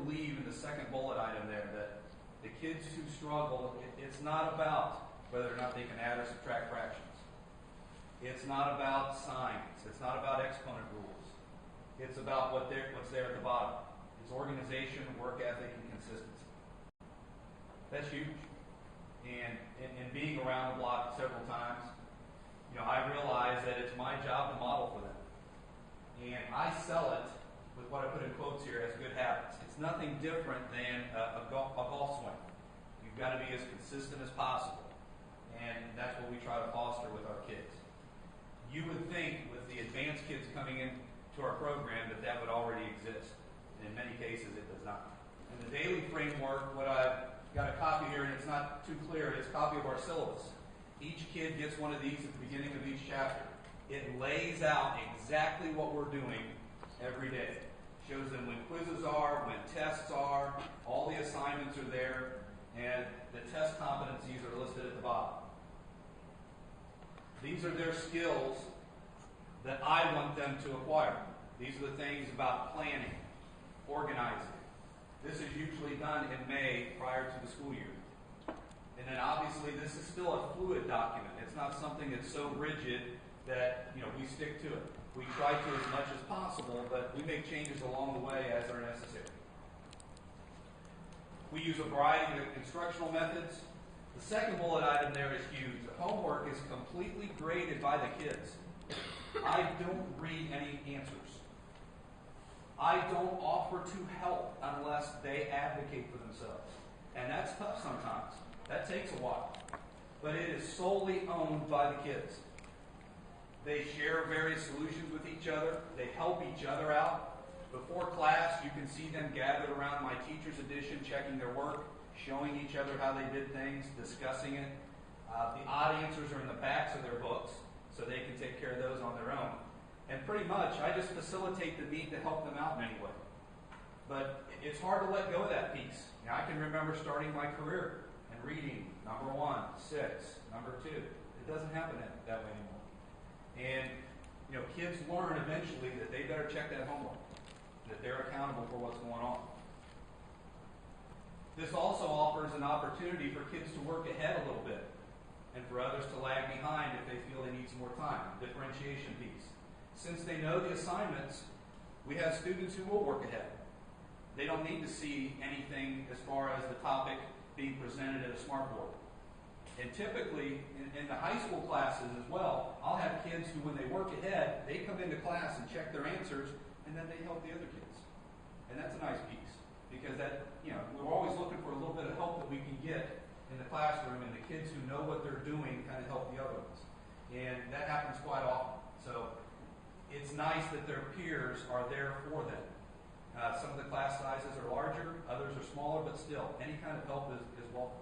believe in the second bullet item there that the kids who struggle, it's not about whether or not they can add or subtract fractions. It's not about signs. It's not about exponent rules. It's about what's there at the bottom. It's organization, work ethic, and consistency. That's huge. And being around the block several times, I realize that it's my job to model for them. And I sell it with what I put in quotes here as good habits. It's nothing different than a golf swing. You've got to be as consistent as possible. And that's what we try to foster with our kids. You would think with the advanced kids coming into our program that would already exist. And in many cases it does not. In the daily framework, what I've got a copy here, and it's not too clear, it's a copy of our syllabus. Each kid gets one of these at the beginning of each chapter. It lays out exactly what we're doing every day. Shows them when quizzes are, when tests are, all the assignments are there, and the test competencies are listed at the bottom. These are their skills that I want them to acquire. These are the things about planning, organizing. This is usually done in May prior to the school year. And then obviously this is still a fluid document. It's not something that's so rigid that we stick to it. We try to as much as possible, but we make changes along the way as are necessary. We use a variety of instructional methods. The second bullet item there is huge. The homework is completely graded by the kids. I don't read any answers. I don't offer to help unless they advocate for themselves. And that's tough sometimes. That takes a while. But it is solely owned by the kids. They share various solutions with each other. They help each other out. Before class, you can see them gathered around my teacher's edition, checking their work, showing each other how they did things, discussing it. The odd answers are in the backs of their books, so they can take care of those on their own. And pretty much, I just facilitate the need to help them out in any way. But it's hard to let go of that piece. I can remember starting my career and reading number 1, 6, number 2. It doesn't happen that way anymore. And kids learn eventually that they better check that homework, that they're accountable for what's going on. This also offers an opportunity for kids to work ahead a little bit and for others to lag behind if they feel they need some more time. Differentiation piece. Since they know the assignments, we have students who will work ahead. They don't need to see anything as far as the topic being presented at a smartboard. And typically, in the high school classes as well, I'll have kids who, when they work ahead, they come into class and check their answers, and then they help the other kids. And that's a nice piece, because we're always looking for a little bit of help that we can get in the classroom, and the kids who know what they're doing kind of help the other ones. And that happens quite often. So it's nice that their peers are there for them. Some of the class sizes are larger, others are smaller, but still, any kind of help is welcome.